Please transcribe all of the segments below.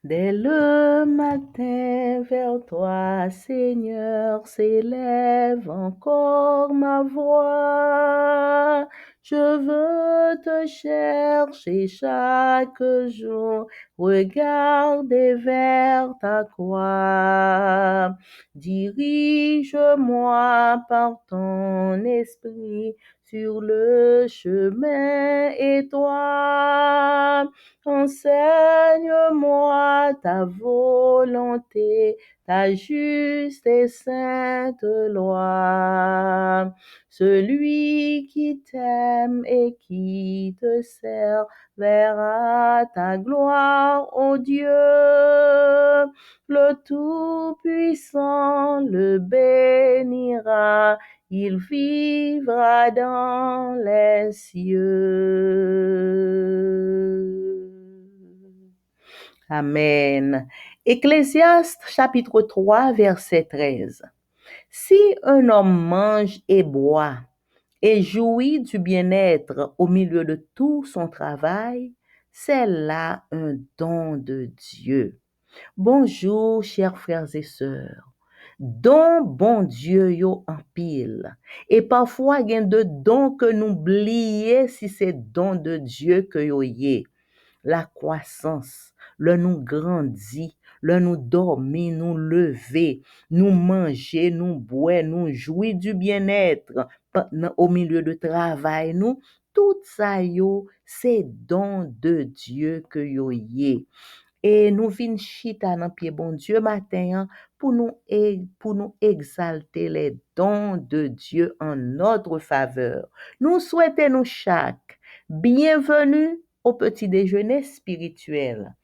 Dès le matin vers toi, Seigneur, s'élève encore ma voix. Je veux te chercher chaque jour, regarder vers ta croix. Dirige-moi par ton esprit sur le chemin étroit. Enseigne-moi ta volonté, ta juste et sainte loi. Celui qui t'aime et qui te sert verra ta gloire, ô Dieu. Le Tout-Puissant le bénira, il vivra dans les cieux. Amen. Ecclésiaste chapitre 3, verset 13. Si un homme mange et boit et jouit du bien-être au milieu de tout son travail, c'est là un don de Dieu. Bonjour, chers frères et sœurs. Don bon Dieu yo en pile. Et parfois, il y a de dons que nous oublions si c'est don de Dieu que yo yé. La croissance, le nous grandit, le nous dormir, nous lever, nous manger, nous boire, nous jouir du bien-être au milieu de travail, nous, tout ça yo, c'est don de Dieu que yo yé. Et nous vinn chita dans pied bon Dieu matin pour nous exalter les dons de Dieu en notre faveur. Nous souhaitons nous chaque bienvenue au petit déjeuner spirituel.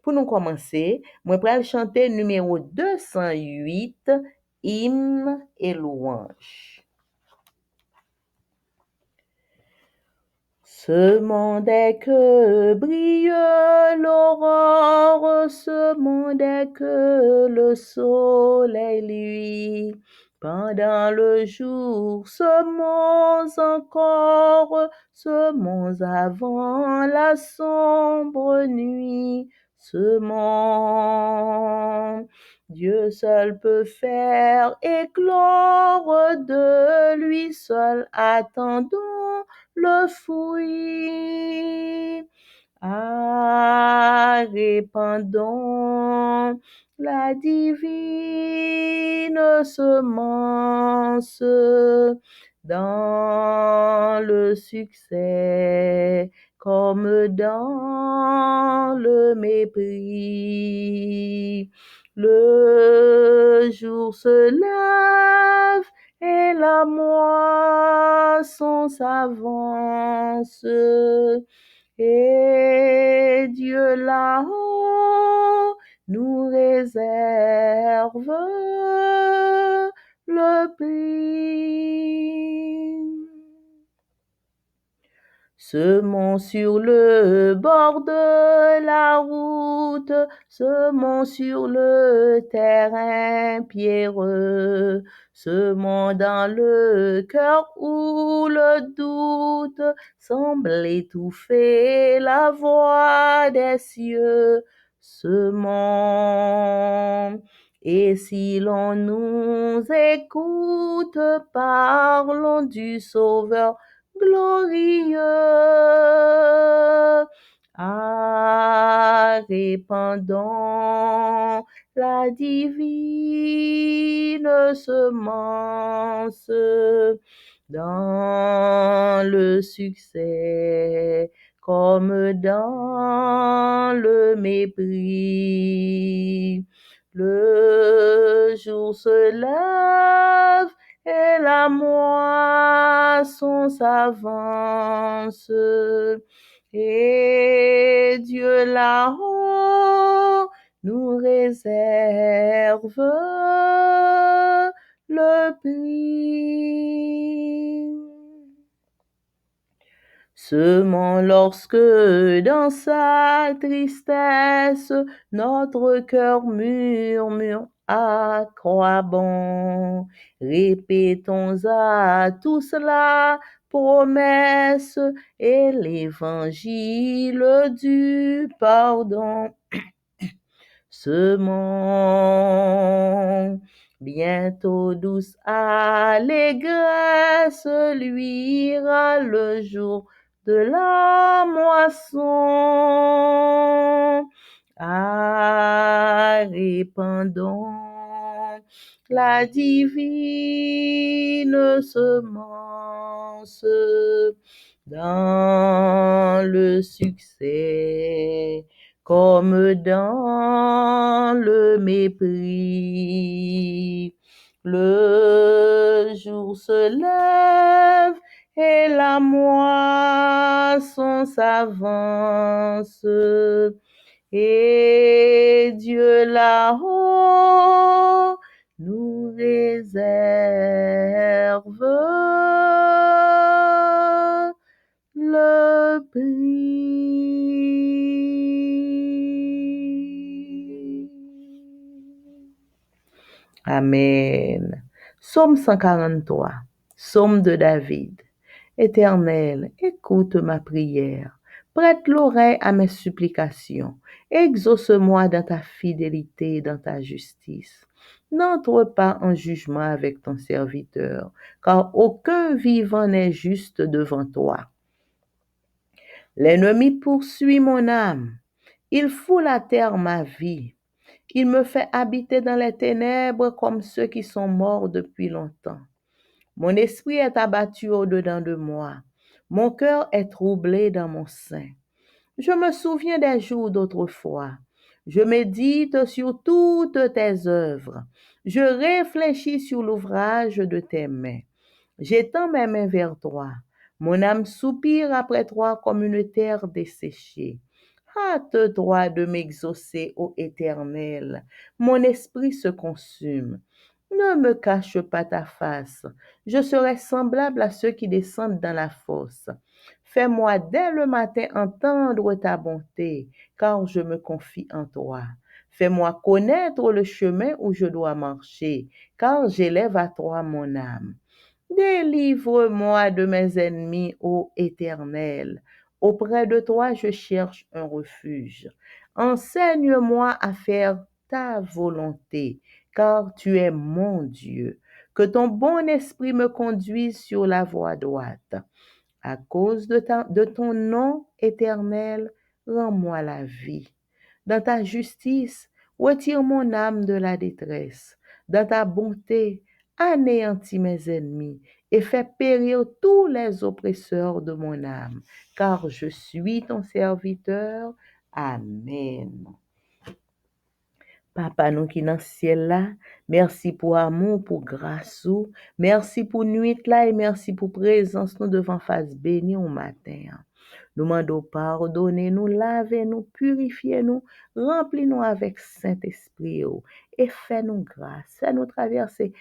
Pour nous commencer, moi vais chanter numéro 208, hymne et louange. Ce monde est que brille l'aurore, ce monde est que le soleil luit. Pendant le jour, semons encore, semons avant la sombre nuit, semons. Dieu seul peut faire éclore, de lui seul attendons le fruit. Ah, répandons la divine semence dans le succès comme dans le mépris. Le jour se lève et la moisson s'avance, et Dieu là-haut nous réserve le prix. Semons sur le bord de la route, semons sur le terrain pierreux, semons dans le cœur où le doute semble étouffer la voix des cieux, semons. Et si l'on nous écoute, parlons du Sauveur glorieux. Ah, répandons la divine semence dans le succès comme dans le mépris. Le jour se lève et la moisson s'avance, et Dieu là-haut nous réserve le prix. Semons lorsque dans sa tristesse notre cœur murmure à quoi bon. Répétons à tous la promesse et l'évangile du pardon. semons. Bientôt douce allégresse luira le jour de la moisson. Ah, répandons la divine semence dans le succès comme dans le mépris. Le jour se lève et la moisson s'avance. Et Dieu là-haut nous réserve le prix. Amen. Psaume 143. Psaume de David. Éternel, écoute ma prière. Prête l'oreille à mes supplications. Exauce-moi dans ta fidélité et dans ta justice. N'entre pas en jugement avec ton serviteur, car aucun vivant n'est juste devant toi. L'ennemi poursuit mon âme. Il foule à terre ma vie. Il me fait habiter dans les ténèbres comme ceux qui sont morts depuis longtemps. Mon esprit est abattu au-dedans de moi. Mon cœur est troublé dans mon sein. Je me souviens des jours d'autrefois. Je médite sur toutes tes œuvres. Je réfléchis sur l'ouvrage de tes mains. J'étends mes mains vers toi. Mon âme soupire après toi comme une terre desséchée. Hâte-toi de m'exaucer, ô Éternel. Mon esprit se consume. Ne me cache pas ta face. Je serai semblable à ceux qui descendent dans la fosse. Fais-moi dès le matin entendre ta bonté, car je me confie en toi. Fais-moi connaître le chemin où je dois marcher, car j'élève à toi mon âme. Délivre-moi de mes ennemis, ô Éternel. Auprès de toi, je cherche un refuge. Enseigne-moi à faire ta volonté, car tu es mon Dieu. Que ton bon esprit me conduise sur la voie droite. À cause de ton nom éternel, rends-moi la vie. Dans ta justice, retire mon âme de la détresse. Dans ta bonté, anéantis mes ennemis et fais périr tous les oppresseurs de mon âme, car je suis ton serviteur. Amen. Papa nous qui dans le ciel là, merci pour amour, pour grâce ou, merci pour nuit là et merci pour présence nous devant face béni au matin. Nous demandons pardonner, nous laver, nous purifier, nous remplir nous avec Saint-Esprit et fais-nous grâce, fais-nous traverser,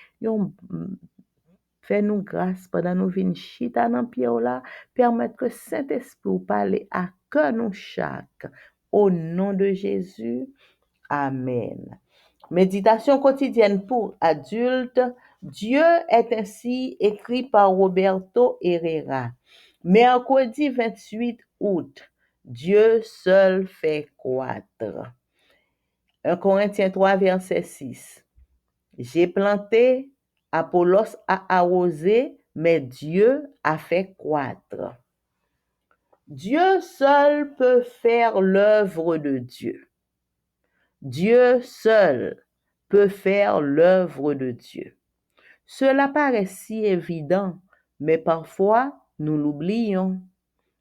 fais-nous grâce pendant nous venons chita dans pied là, permettre que Saint-Esprit parle à que nous chaque. Au nom de Jésus, Amen. Méditation quotidienne pour adultes. Dieu est ainsi écrit par Roberto Herrera. Mercredi 28 août. Dieu seul fait croître. 1 Corinthiens 3, verset 6. J'ai planté, Apollos a arrosé, mais Dieu a fait croître. Dieu seul peut faire l'œuvre de Dieu. Dieu seul peut faire l'œuvre de Dieu. Cela paraît si évident, mais parfois nous l'oublions.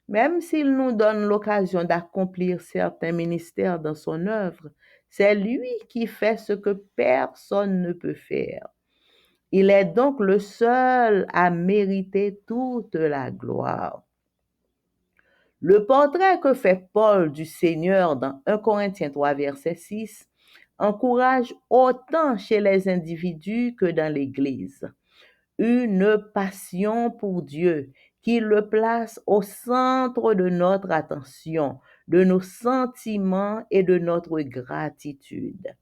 Même s'il nous donne l'occasion d'accomplir certains ministères dans son œuvre, c'est lui qui fait ce que personne ne peut faire. Il est donc le seul à mériter toute la gloire. Le portrait que fait Paul du Seigneur dans 1 Corinthiens 3, verset 6, encourage autant chez les individus que dans l'Église. Une passion pour Dieu qui le place au centre de notre attention, de nos sentiments et de notre gratitude.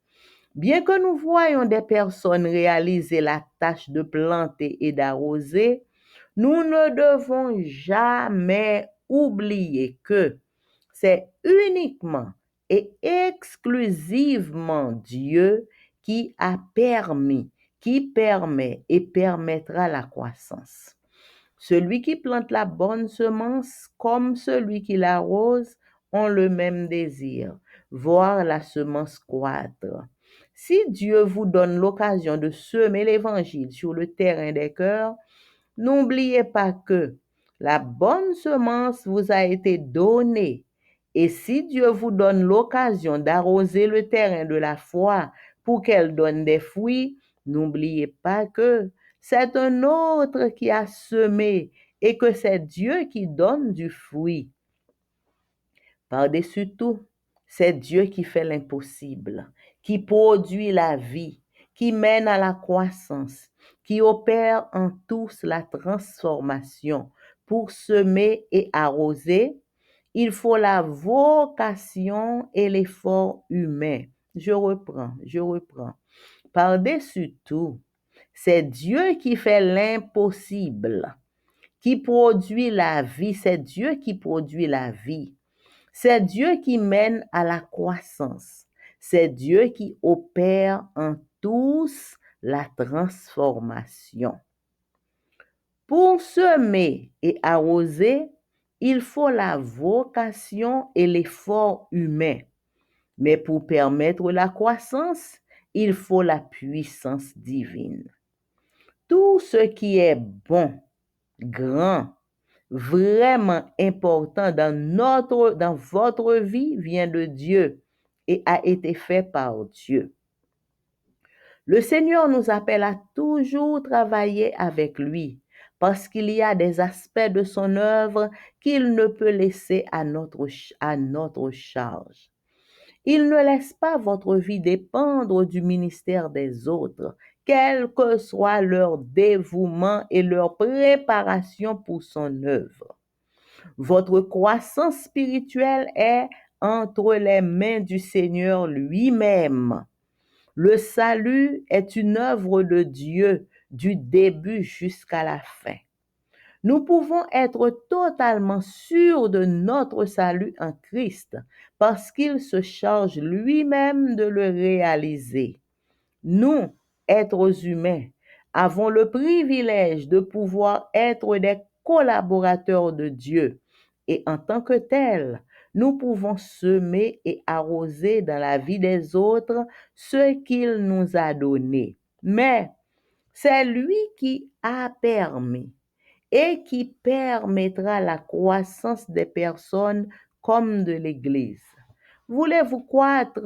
Bien que nous voyions des personnes réaliser la tâche de planter et d'arroser, nous ne devons jamais oublier que c'est uniquement et exclusivement Dieu qui a permis, qui permet et permettra la croissance. Celui qui plante la bonne semence comme celui qui l'arrose ont le même désir, voir la semence croître. Si Dieu vous donne l'occasion de semer l'évangile sur le terrain des cœurs, n'oubliez pas que la bonne semence vous a été donnée. Et si Dieu vous donne l'occasion d'arroser le terrain de la foi pour qu'elle donne des fruits, n'oubliez pas que c'est un autre qui a semé et que c'est Dieu qui donne du fruit. Par-dessus tout, c'est Dieu qui fait l'impossible, qui produit la vie, qui mène à la croissance, qui opère en tous la transformation. Pour semer et arroser, il faut la vocation et l'effort humain. Je reprends. Par-dessus tout, c'est Dieu qui fait l'impossible, qui produit la vie. C'est Dieu qui produit la vie. C'est Dieu qui mène à la croissance. C'est Dieu qui opère en tous la transformation. Pour semer et arroser, il faut la vocation et l'effort humain. Mais pour permettre la croissance, il faut la puissance divine. Tout ce qui est bon, grand, vraiment important dans votre vie vient de Dieu et a été fait par Dieu. Le Seigneur nous appelle à toujours travailler avec lui parce qu'il y a des aspects de son œuvre qu'il ne peut laisser à notre charge. Il ne laisse pas votre vie dépendre du ministère des autres, quel que soit leur dévouement et leur préparation pour son œuvre. Votre croissance spirituelle est entre les mains du Seigneur lui-même. Le salut est une œuvre de Dieu du début jusqu'à la fin. Nous pouvons être totalement sûrs de notre salut en Christ parce qu'il se charge lui-même de le réaliser. Nous, êtres humains, avons le privilège de pouvoir être des collaborateurs de Dieu et en tant que tels, nous pouvons semer et arroser dans la vie des autres ce qu'il nous a donné. Mais c'est lui qui a permis et qui permettra la croissance des personnes comme de l'Église. Voulez-vous croître?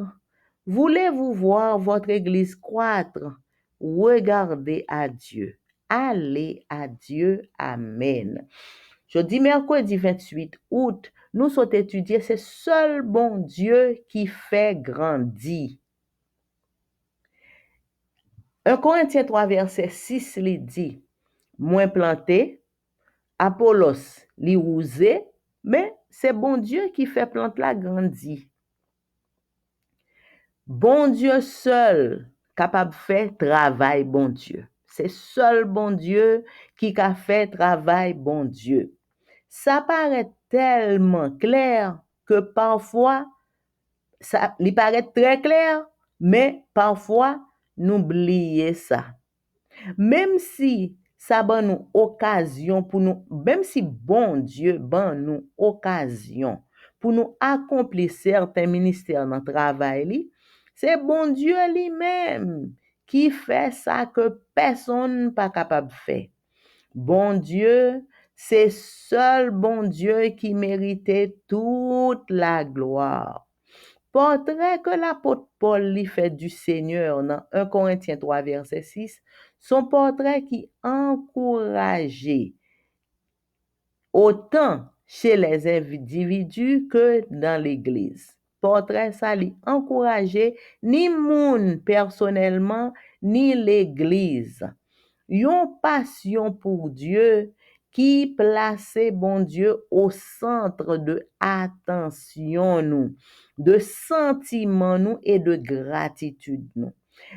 Voulez-vous voir votre Église croître? Regardez à Dieu. Allez à Dieu. Amen. Jeudi, mercredi 28 août, nous sommes étudiés, c'est seul bon Dieu qui fait grandir. 1 Corinthiens 3, verset 6, il dit, moins planté, Apollos li rousé, mais c'est bon Dieu qui fait plante la grandir. Bon Dieu seul capable de faire travail bon Dieu. C'est seul bon Dieu qui a fait travail bon Dieu. Ça paraît tellement clair que parfois, ça lui paraît très clair, mais parfois, nous oublions ça. Même si ça ban nous occasion pour nous, même si bon Dieu ban nous occasion pour nous accomplir certains ministères dans le travail, c'est bon Dieu lui-même qui fait ça que personne n'est pas capable de faire. Bon Dieu, c'est seul bon Dieu qui méritait toute la gloire. Portrait que l'apôtre Paul lui fait du Seigneur dans 1 Corinthiens 3, verset 6, son portrait qui encourageait autant chez les individus que dans l'Église. Portrait ça lui encourageait ni moun personnellement, ni l'Église. Yon passion pour Dieu qui plaçait bon Dieu au centre de attention nous, de sentiments nous et de gratitude nous.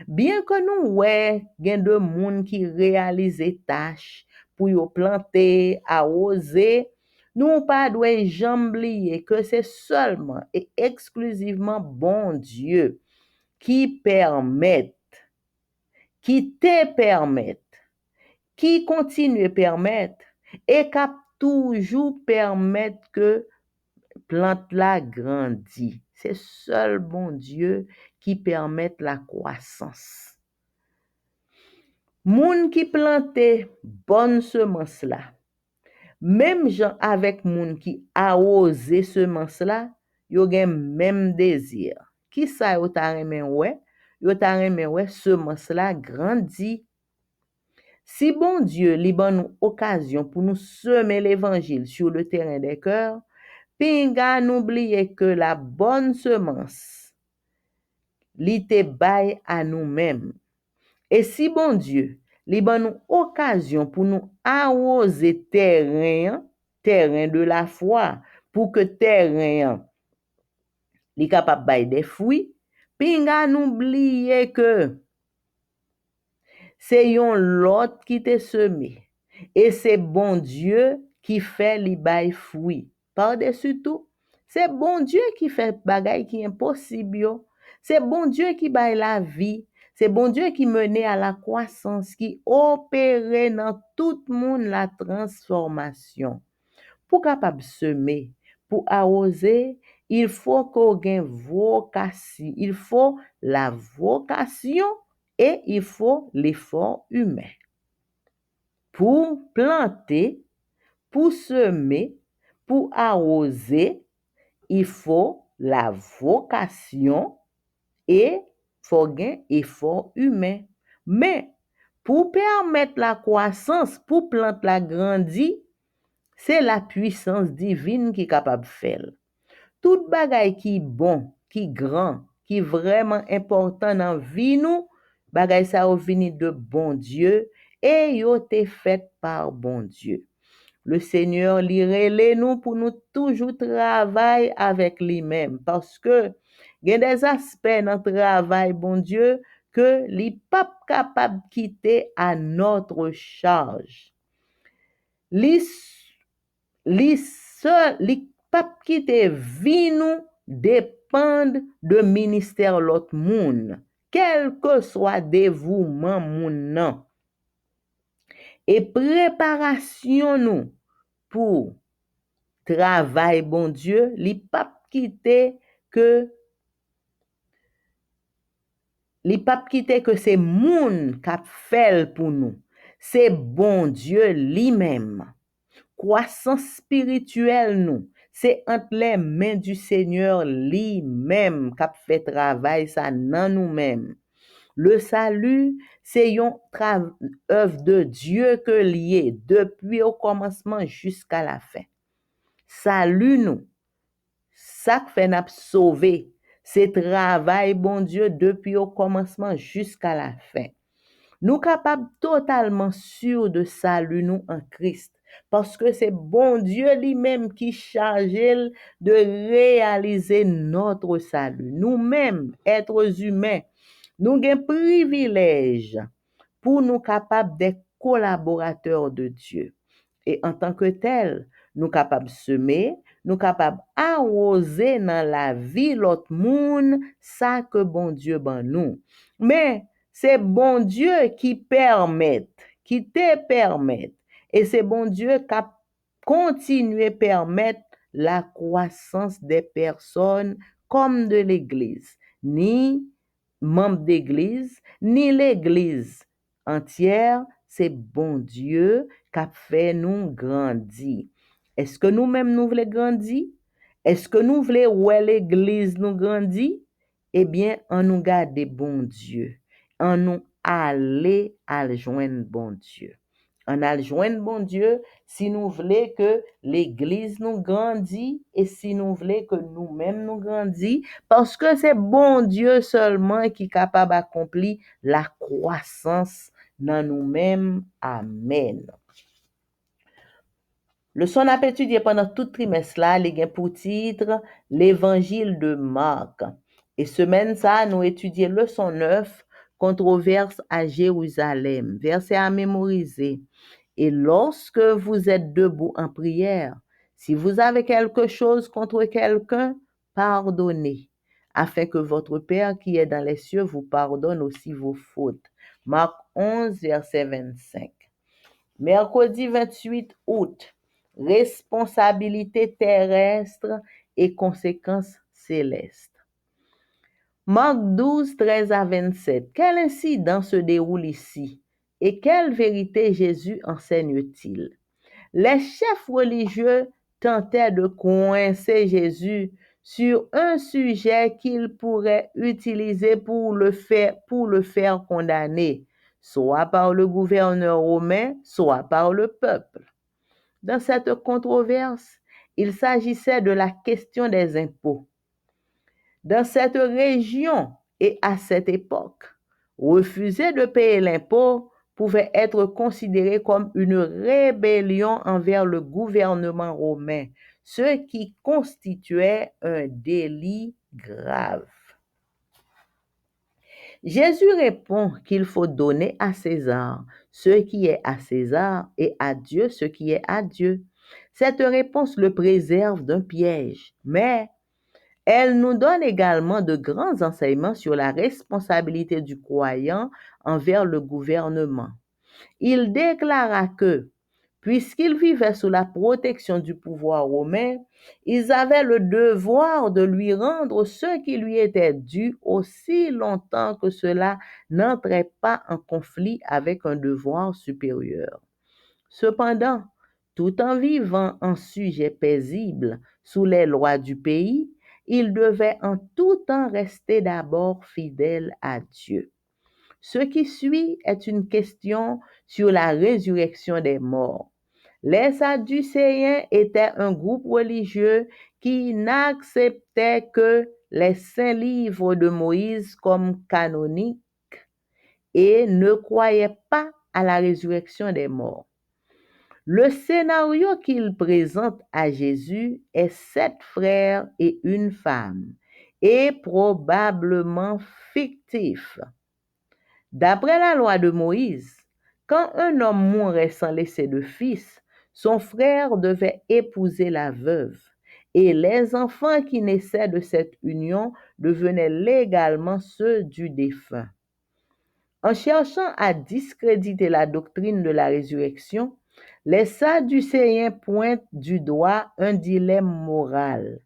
Bien que nous ouais, gen de moun qui réalise tâches pour yo planter, arroser, Nous pas doit jamais oublier que c'est seulement et exclusivement bon Dieu qui permet, qui te permet, qui continue à permettre et qui toujours permettre que plante la grandit. C'est seul bon Dieu qui permet la croissance. Moun qui plante bonne semence là, même gens avec moun qui a osé semence là, yo gen même désir. Qui ça yo ta remen ouais? Yo ta remen ouais semence là grandit. Si bon Dieu li ban nous occasion pour nous semer l'évangile sur le terrain des cœurs, pinga n'oublier que la bonne semence li te bail à nous-mêmes. Et si bon Dieu li ban nous occasion pour nous arroser terrain de la foi, pour que terrain li capable bail des fruits, pinga n'oublier que c'est yon l'autre qui te semé. Et c'est bon Dieu qui fait li bay fruit. Par-dessus tout, c'est bon Dieu qui fait bagay qui impossible yo. C'est bon Dieu qui baille la vie. C'est bon Dieu qui mène à la croissance, qui opère dans tout le monde la transformation. Pour capable semer, pour arroser, il faut qu'on ait vocation. Il faut la vocation et il faut l'effort humain. Pour planter, pour semer, pour arroser, il faut la vocation et il faut un effort humain. Mais pour permettre la croissance, pour planter la grandir, c'est la puissance divine qui est capable de faire. Tout bagay qui bon, qui grand, qui vraiment important dans vie nous, bagay ça ou vini de bon Dieu et yo te fait par bon Dieu. Le Seigneur li relè nous pour nous toujours travailler avec lui-même parce que il y a des aspects dans travail bon Dieu que li pas capable quitter à notre charge. Li seul, li pap qui te vi nous dépend de ministère l'autre moun, quel que soit dévouement moun nan. Et préparation nous pour travail bon Dieu, li pap quitter que c'est moun k'ap fait pour nous. C'est bon Dieu lui-même. Croissance spirituelle nous, c'est entre les mains du Seigneur lui-même qu'a fait travail ça dans nous-mêmes. Le salut, c'est une œuvre de Dieu que lié depuis au commencement jusqu'à la fin. Salut nous, ça fait n'a sauvé, c'est travail bon Dieu depuis au commencement jusqu'à la fin. Nous capables totalement sûrs de salut nous en Christ. Parce que c'est bon Dieu lui-même qui charge de réaliser notre salut. Nous-mêmes, êtres humains, nous avons un privilège pour nous capables d'être collaborateurs de Dieu. Et en tant que tel, nous capables de semer, nous capables arroser dans la vie l'autre monde, ça que bon Dieu ban nous. Mais c'est bon Dieu qui permet, qui te permet. Et c'est bon Dieu qui a continué à permettre la croissance des personnes comme de l'Église. Ni membres d'Église, ni l'Église entière, c'est bon Dieu qui a fait nous grandir. Est-ce que nous-mêmes nous voulons grandir? Est-ce que nous voulons ouais l'Église nous grandir? Eh bien, on nous garde bon Dieu. On nous aller à joindre bon Dieu. On a joindre bon Dieu si nous voulons que l'Église nous grandit et si nous voulons que nous-mêmes nous grandit parce que c'est bon Dieu seulement qui est capable d'accomplir la croissance dans nous-mêmes. Amen. Leçon à étudier pendant tout trimestre là, les gains pour titre l'Évangile de Marc. Et semaine ça, nous étudions leçon 9, controverse à Jérusalem, verset à mémoriser. Et lorsque vous êtes debout en prière, Si vous avez quelque chose contre quelqu'un, pardonnez, afin que votre Père qui est dans les cieux vous pardonne aussi vos fautes. Marc 11, verset 25. Mercredi 28 août, responsabilité terrestre et conséquences célestes. Marc 12, 13 à 27. Quel incident se déroule ici et quelle vérité Jésus enseigne-t-il? Les chefs religieux tentaient de coincer Jésus sur un sujet qu'ils pourraient utiliser pour le faire condamner, soit par le gouverneur romain, soit par le peuple. Dans cette controverse, il s'agissait de la question des impôts. Dans cette région et à cette époque, refuser de payer l'impôt pouvait être considéré comme une rébellion envers le gouvernement romain, ce qui constituait un délit grave. Jésus répond qu'il faut donner à César ce qui est à César et à Dieu ce qui est à Dieu. Cette réponse le préserve d'un piège, mais elle nous donne également de grands enseignements sur la responsabilité du croyant envers le gouvernement. Il déclara que, puisqu'ils vivaient sous la protection du pouvoir romain, ils avaient le devoir de lui rendre ce qui lui était dû aussi longtemps que cela n'entrait pas en conflit avec un devoir supérieur. Cependant, tout en vivant en sujet paisible sous les lois du pays, il devait en tout temps rester d'abord fidèle à Dieu. Ce qui suit est une question sur la résurrection des morts. Les Sadducéens étaient un groupe religieux qui n'acceptait que les saints livres de Moïse comme canoniques et ne croyaient pas à la résurrection des morts. Le scénario qu'il présente à Jésus est 7 frères et une femme, et probablement fictif. D'après la loi de Moïse, quand un homme mourait sans laisser de fils, son frère devait épouser la veuve, et les enfants qui naissaient de cette union devenaient légalement ceux du défunt. En cherchant à discréditer la doctrine de la résurrection, les Sadducéens pointent du doigt un dilemme moral.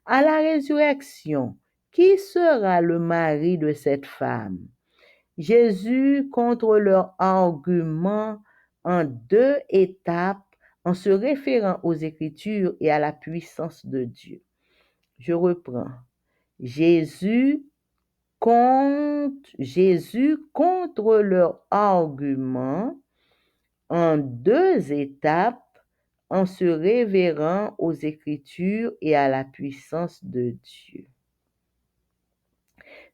À la résurrection, qui sera le mari de cette femme? Jésus contre leur argument en 2 étapes en se référant aux Écritures et à la puissance de Dieu. Je reprends. Jésus contre leur argument en 2 étapes en se référant aux Écritures et à la puissance de Dieu.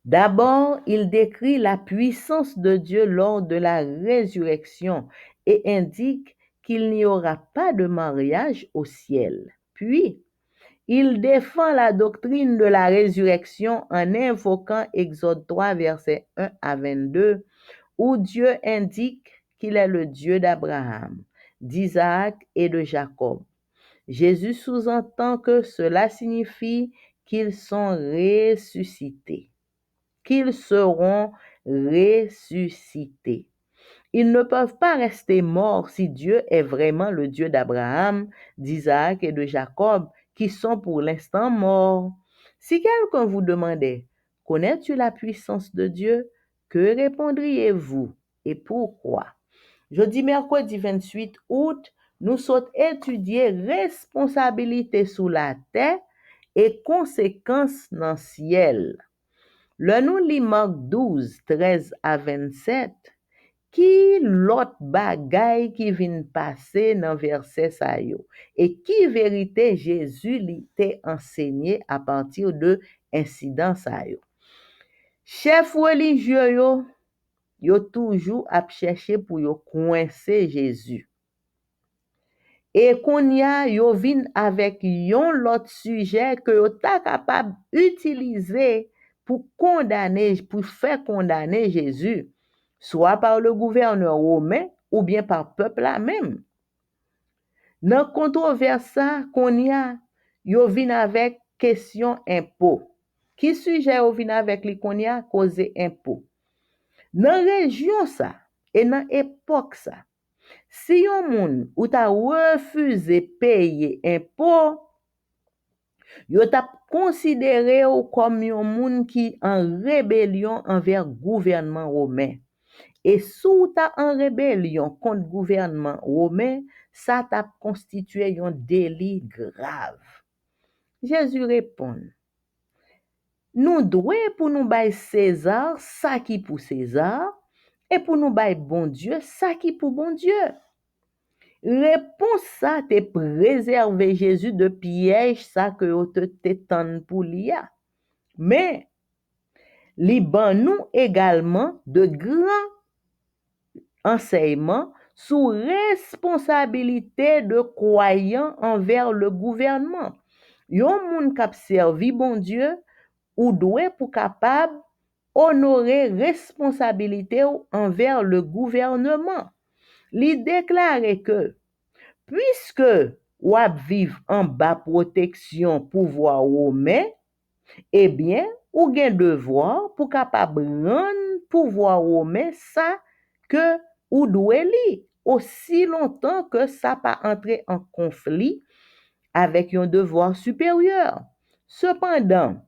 D'abord, il décrit la puissance de Dieu lors de la résurrection et indique qu'il n'y aura pas de mariage au ciel. Puis, il défend la doctrine de la résurrection en invoquant Exode 3, versets 1 à 22, où Dieu indique qu'il est le Dieu d'Abraham, d'Isaac et de Jacob. Jésus sous-entend que cela signifie qu'ils sont ressuscités, qu'ils seront ressuscités. Ils ne peuvent pas rester morts si Dieu est vraiment le Dieu d'Abraham, d'Isaac et de Jacob, qui sont pour l'instant morts. Si quelqu'un vous demandait, connais-tu la puissance de Dieu? Que répondriez-vous et pourquoi? Jeudi, mercredi 28 août, nous sommes étudiés responsabilité sous la terre et conséquences dans le ciel. Le nous lit Marc 12, 13 à 27, qui l'autre bagaille qui vient passer dans verset sa yo, et qui vérité Jésus l'était enseigné à partir de incident sa yo. Chef religieux yo toujours ap chercher pour yo coincer Jésus. Et qu'on y a yo vin avec yon l'autre sujet que yo ta capable utiliser pour faire condamner Jésus, soit par le gouverneur romain ou bien par peuple là même. Dans controversa qu'on y a, yo vin avec question impôt. Qui sujet yo vin avec li qu'on y a cause impôt. Dans région ça et dans époque ça, si yon moun ou ta refusé payer impôt, yo t'a considéré ou comme yon moun qui en rébellion envers gouvernement romain. Et sous ta en rébellion contre gouvernement romain, ça t'a constitué un délit grave. Jésus répond, nous devons pour nous bailler César, ça qui pour César, et pour nous bailler bon Dieu, ça qui pour bon Dieu. Réponse ça te préserver Jésus de piège ça que vous te t'étonne pour l'IA. Mais, li ban nous également de grands enseignements sous responsabilité de croyants envers le gouvernement. Yon moun k'ap servi bon Dieu ou doit pour capable honorer responsabilité envers le gouvernement. Li déclare que puisque ou ap vive en bas protection pouvoir romain, eh bien, ou gen devoir pour capable rendre pouvoir romain ça que ou doit li aussi longtemps que ça pas entrer en conflit avec un devoir supérieur. Cependant,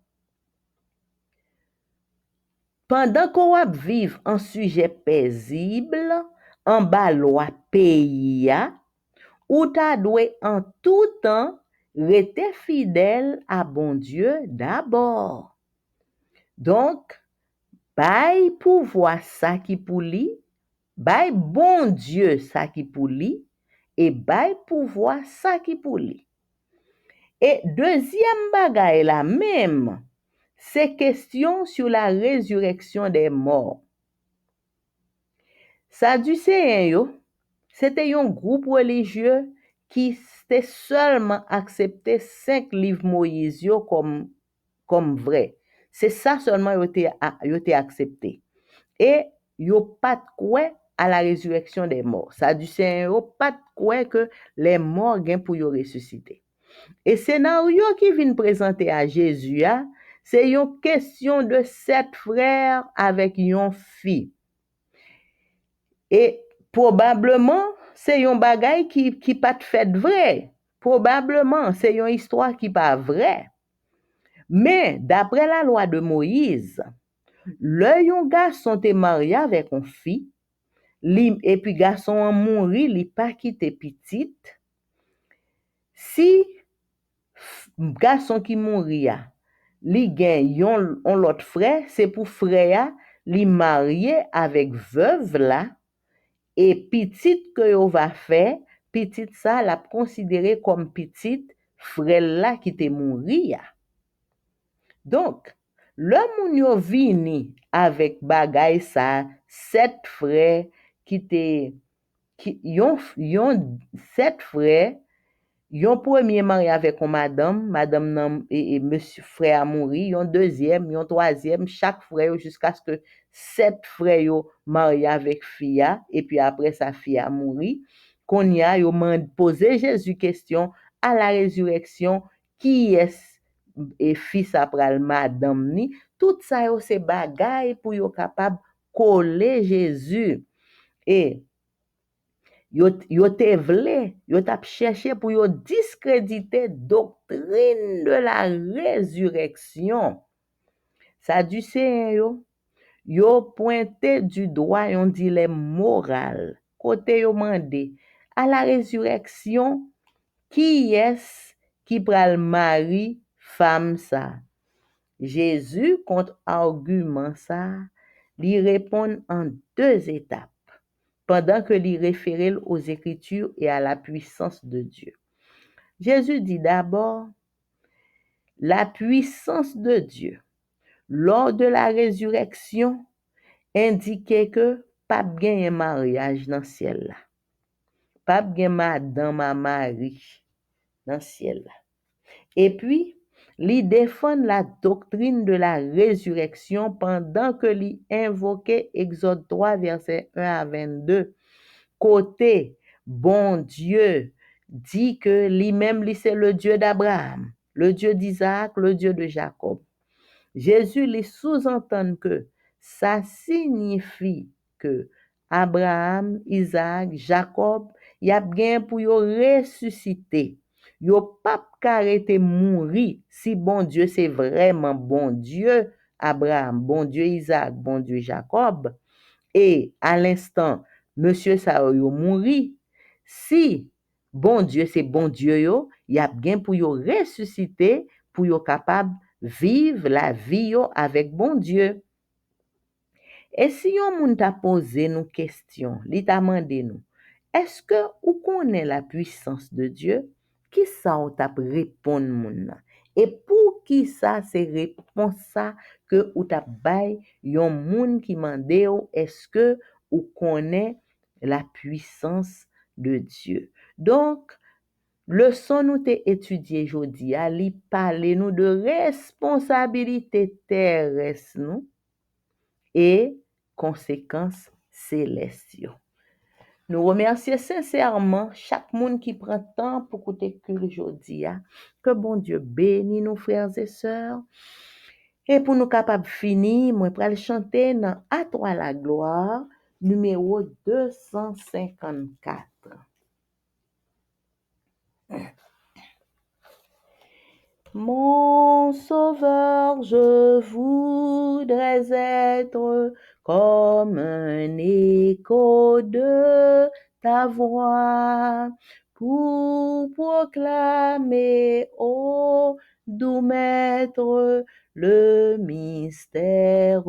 pendant qu'on va vivre en sujet paisible, en bas loi pays, ou ta doit en tout temps rester fidèle à bon Dieu d'abord. Donc, bay pouvoir ça qui pour lui, bay bon Dieu ça qui pour lui, et bay pouvoir ça qui pour lui. Et deuxième bagaille la même, c'est question sur la résurrection des morts. Sadducéens yo, c'était un groupe religieux qui s'était seulement accepté 5 livres Moïse yo comme vrai. C'est ça seulement yo te accepté. Et yo pas de quoi à la résurrection des morts. Sadducéens yo pas de quoi que les morts gen pour yo ressusciter. Et scénario qui vient présenter à Jésus, c'est une question de 7 frères avec une fille. Et probablement, c'est un bagay qui pas fait vrai. Probablement, c'est une histoire qui pas vraie. Mais d'après la loi de Moïse, le garçon est marié avec une fille, et puis garçon a mouru, il pas quitté petite. Si garçon qui mourir, li gen yon l'autre frère, c'est pour frère li marié avec veuve là, et petite que yo va faire, petite ça la considéré comme petite frère là qui te mourir. Donc, le moun yo vini avec bagay ça, 7 frères yon 7 frères. Yon premier marié avec une madame nan et monsieur frère a mouri, yon deuxième, yon troisième, chaque frère jusqu'à ce que 7 frères yo marié avec fille et puis après sa fille a mouri. Qu'on y a yo posé Jésus question à la résurrection qui est et fils après le madame ni, tout ça yo c'est bagay pour yo capable coller Jésus. Et yo te vle, yo tap cherché pour yo discréditer doctrine de la résurrection. Sadducéens yo pointé du doigt un dilemme moral. Côté yo mandé à la résurrection qui est qui pral mari femme ça. Jésus contre argument ça, lui répond en 2 étapes. Pendant que l'y référait aux Écritures et à la puissance de Dieu. Jésus dit d'abord, la puissance de Dieu, lors de la résurrection, indiquait que pas de mariage dans le ciel là. Pas de madame à Marie dans le ciel là. Et puis, il défend la doctrine de la résurrection pendant que il invoquait Exode 3, verset 1 à 22. Côté bon Dieu dit que lui-même, lui, c'est le Dieu d'Abraham, le Dieu d'Isaac, le Dieu de Jacob. Jésus les sous-entend que ça signifie que Abraham, Isaac, Jacob, y a bien pour yo ressusciter. Yo pas arrêter mourir si bon Dieu c'est vraiment bon Dieu, Abraham, bon Dieu Isaac, bon Dieu Jacob, et à l'instant, monsieur ça yo mouri. Si bon Dieu c'est bon Dieu yo, y a bien pour yo ressusciter, pour yo capable vivre la vie yo avec bon Dieu. Et si yon moun t'a posé nous question, li t'a mandé nous, est-ce que ou connaît la puissance de Dieu? Qui ça ou t'a répondre moun nan? Et pour qui ça c'est réponse ça que ou t'a bay yon moun qui mande ou est-ce que ou connaît la puissance de Dieu? Donc, leçon nous t'ai étudié jodi a li parler nous de responsabilité terrestre nous et conséquences célestes. Nous remercions sincèrement chaque monde qui prend temps pour écouter que aujourd'hui. Que bon Dieu bénisse nos frères et sœurs. Et pour nous capables finir, moi pour aller chanter dans À toi la gloire, numéro 254. Mon sauveur, je voudrais être comme un écho de ta voix pour proclamer au doux maître le mystère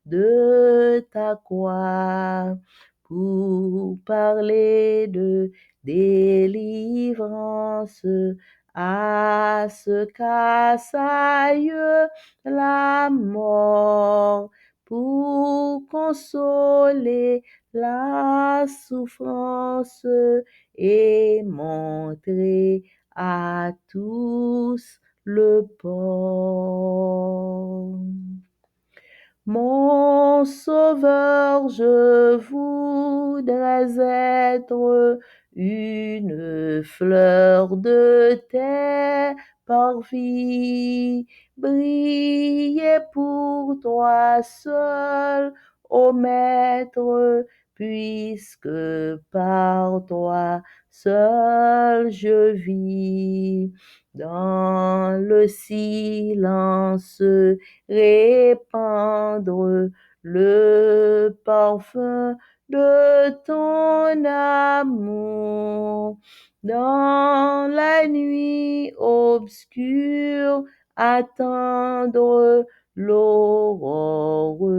de ta croix, pour parler de délivrance à ce qu'assaille la mort, pour consoler la souffrance et montrer à tous le port. Mon sauveur, je voudrais être une fleur de tes parvis, briller pour toi seul, ô Maître, puisque par toi seul je vis. Dans le silence, répandre le parfum de ton amour. Dans la nuit obscure, attendre l'aurore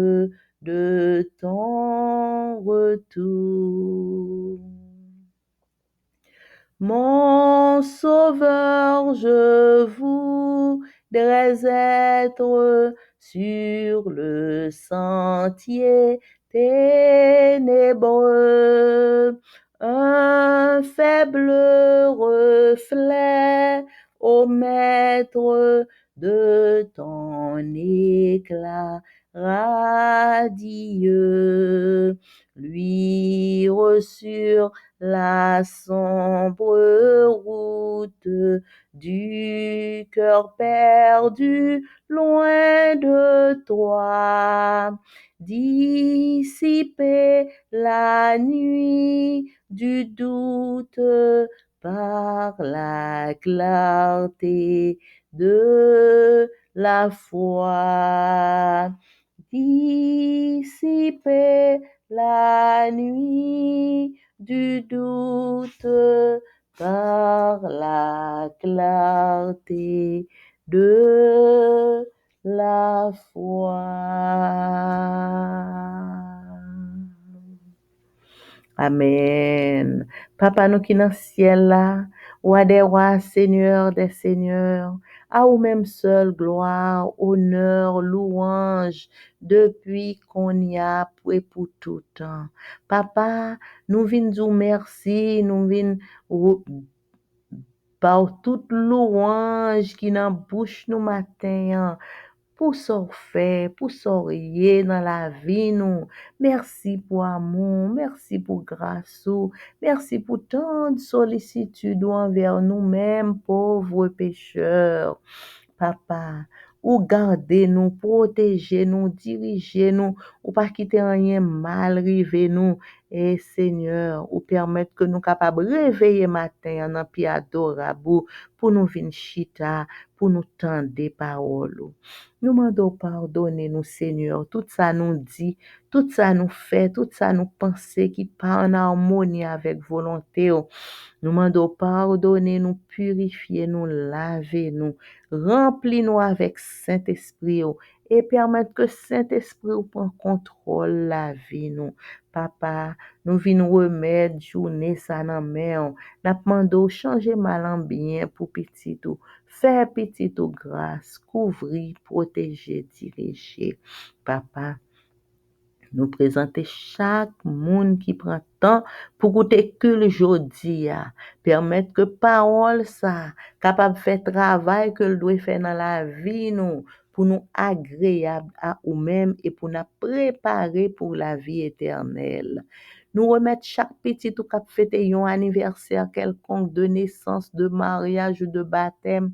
de ton retour. Mon sauveur, je voudrais être sur le sentier ténébreux, un faible reflet, ô Maître, de ton éclat radieux, luire sur la sombre route du cœur perdu loin de toi, dissiper la nuit du doute par la clarté de la foi, dissiper la nuit du doute par la clarté de la foi. Amen. Papa nous qui dans le ciel là, roi des rois, seigneur des seigneurs, à ou même seul gloire, honneur, louange, depuis qu'on y a et pour tout temps. Papa, nous venons dire merci, nous venons par toute louange qui dans bouche nous matin, pour ça fait, pour ça dans la vie nous. Merci pour amour, merci pour grâce, merci pour tant de sollicitude envers nous-mêmes, pauvres pécheurs. Papa, ou garder nous, protéger nous, diriger nous, ou pas quitter rien mal river nous, et Seigneur, ou permettre que nous capables de réveiller matin en pied adorable pour nous venir chita, pour nous tendre des paroles. Nous demandons pardonner nous, Seigneur, tout ça nous dit, tout ça nous fait, tout ça nous penser qui pas en harmonie avec volonté. Nous demandons pardonner, nous purifier, nous laver, nous remplir nous avec Saint-Esprit et permettre que Saint-Esprit prenne contrôle la vie nous. Papa, nous venons remettre journée ça dans main. Nous demandons changer mal en bien pour petit tout. Faire petit tout grâce, couvrir, protéger, diriger. Papa, nous présenter chaque monde qui prend temps pour goûter que le jodi a permettre que parole ça capable faire travail que le doit faire dans la vie nous pour nous agréable à nous-mêmes et pour nous préparer pour la vie éternelle. Nous remettre chaque petit ou cap fêter un anniversaire quelconque de naissance, de mariage ou de baptême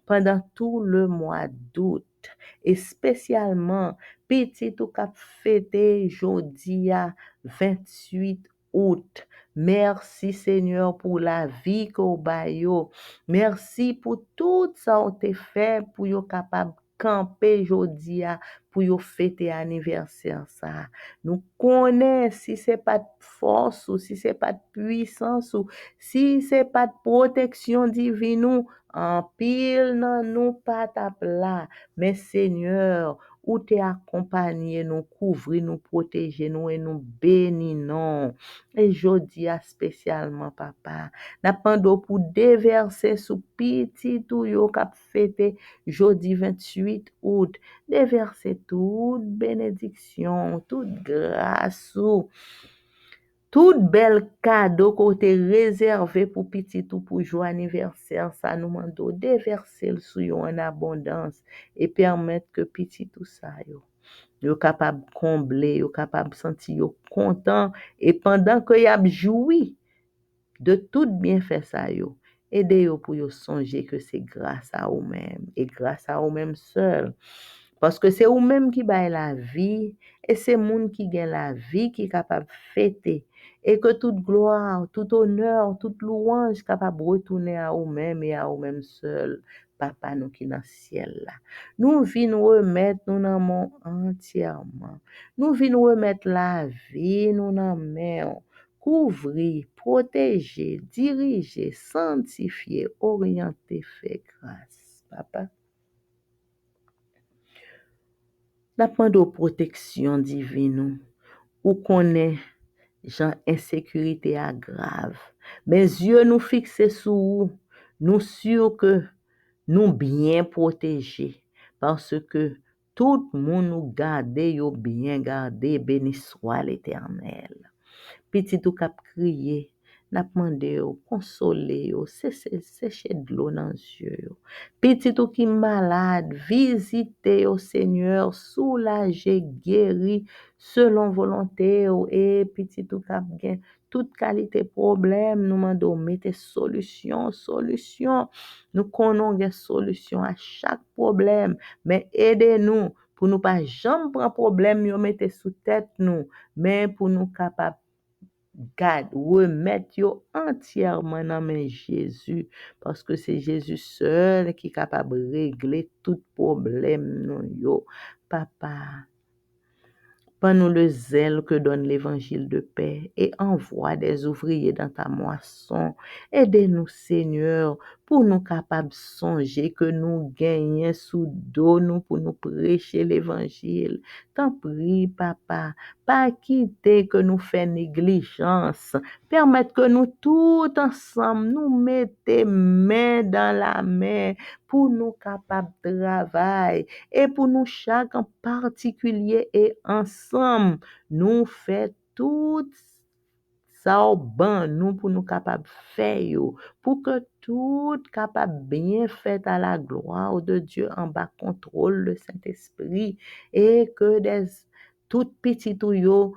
pendant tout le mois d'août et spécialement petit ou cap fêté jodi à 28 août. Merci Seigneur pour la vie qu'on bayo. Merci pour tout ça que tu fait pour yo capable camper jodi à pour yo fêter anniversaire ça. Nous connaissons si c'est pas de force ou si c'est pas de puissance ou si c'est pas de protection divine en pile nan nous pas tap là mais Seigneur ou t'es accompagné nous couvrir nous protéger nous et nous bénir non et jodi a spécialement papa n'a pando pour déverser sous petit tout yo k'ap fêter jodi 28 août déverser toute bénédiction toute grâce toute belle cadeau qu'on t'a réservé pour petit ou pour jour anniversaire, ça nous mando déverser le sou yo en abondance et permettre que petit tout ça yo capable combler, yo capable sentir yo content et pendant que y a joui de tout bienfait ça yo, aidez yo pour yo songer que c'est grâce à vous-même et grâce à vous-même seul. Parce que c'est vous-même qui baille la vie et c'est monde qui gagne la vie qui est capable de fêter et que toute gloire, tout honneur, toute louange capable de retourner à vous-même et à vous-même seul. Papa nous qui dans le ciel là. Nous venons remettre nous dans mon entièrement. Nous venons remettre la vie nous dans main. Couvrir, protéger, diriger, sanctifier, orienter, faire grâce. Papa. La de protection divine ou connaît genre insécurité grave. Mais yeux nous fixés sur vous, nous sûrs que nous bien protégés parce que tout le monde nous garde yo bien gardé, béni soit l'Éternel. Petit ou cap crier, n'a demandé yo consoler yo, sécher de l'eau dans les yeux yo. Petit ou qui malade, visitez yo Seigneur, soulager, guérir selon volonté yo et petit ou cap gen toute qualité problème nous mando mettez solution. Nous connaissons des solution à chaque problème, mais aidez-nous pour nous pas jamais prendre problème yo mettez sous tête nous, mais pour nous capable garde, remettre yo entièrement dans main Jésus parce que c'est Jésus seul qui est capable de régler tout problème non yo. Papa, prends-nous le zèle que donne l'évangile de paix et envoie des ouvriers dans ta moisson. Aidez-nous, Seigneur, pour nous capables de songer que nous gagnons sous dos nous pour nous prêcher l'évangile. T'en prie, papa, pas quitter que nous fait négligence. Permettre que nous tout ensemble nous mettons main dans la main pour nous capables de travailler et pour nous chaque en particulier et ensemble nous fait tout ça ou ban nous pour nous capables faire yo, pour que tout capable bien fait à la gloire de Dieu en bas contrôle le Saint-Esprit et que des tout petit ou yo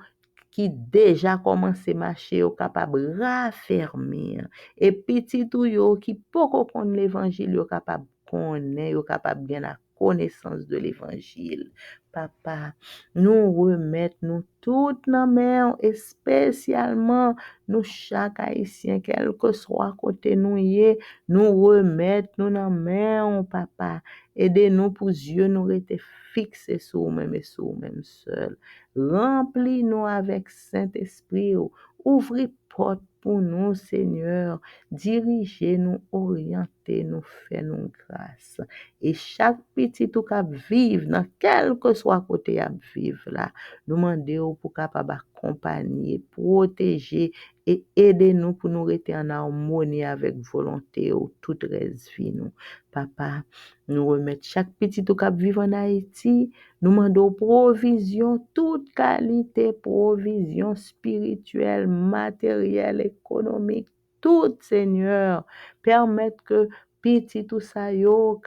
qui déjà commencé marcher au capable raffermir et petit ou yo qui poko connaît l'évangile yo capable connaît yo capable bien la connaissance de l'évangile. Papa, nous remettons nous toutes nos mains et spécialement nous chaque haïtien quel que soit côté nous y nous remettons nous dans main papa. Aidez-nous pour Dieu nous rester fixés sur nous-mêmes et sur nous-mêmes seuls. Remplis-nous avec Saint-Esprit. Ouvrez porte pour nous, Seigneur. Dirigez-nous, orientez-nous, faites-nous grâce. Et chaque petit tout cap vivre, dans quel que soit côté à vivre là, nous demandons pour capable accompagner, protéger et aider-nous pour nous rester en harmonie avec volonté ou toute reste vie nous. Papa, nous remettons chaque petit tout cap vivre en Haïti. Nous demandons provision, toute qualité, provision spirituelle, matérielle, économique, tout, Seigneur. Permettre que petit tout ça yo,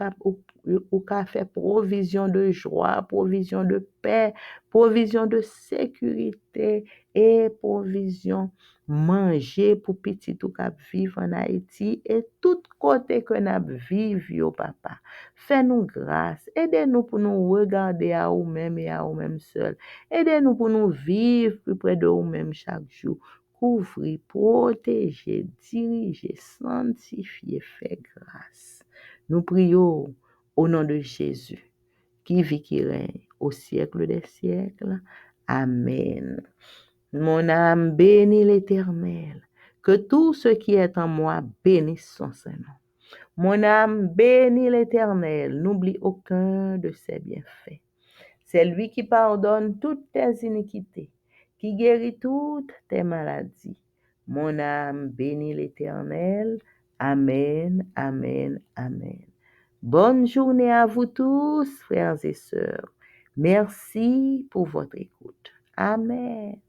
ou ka fait provision de joie, provision de paix, provision de sécurité et provision manger pour petit tout cap vivre en Haïti et tout côté que n'a vivre yo papa. Fais-nous grâce, aidez-nous pour nous regarder à nous-mêmes et à nous-mêmes seuls. Aidez-nous pour nous vivre plus près de nous-mêmes chaque jour. Couvrir, protéger, diriger, sanctifier, faire grâce. Nous prions au nom de Jésus, qui vit, qui règne au siècle des siècles. Amen. Mon âme bénit l'Éternel. Que tout ce qui est en moi bénisse son Saint-Nom. Mon âme bénit l'Éternel. N'oublie aucun de ses bienfaits. C'est lui qui pardonne toutes tes iniquités, qui guérit toutes tes maladies. Mon âme bénit l'Éternel. Amen, amen, amen. Bonne journée à vous tous, frères et sœurs. Merci pour votre écoute. Amen.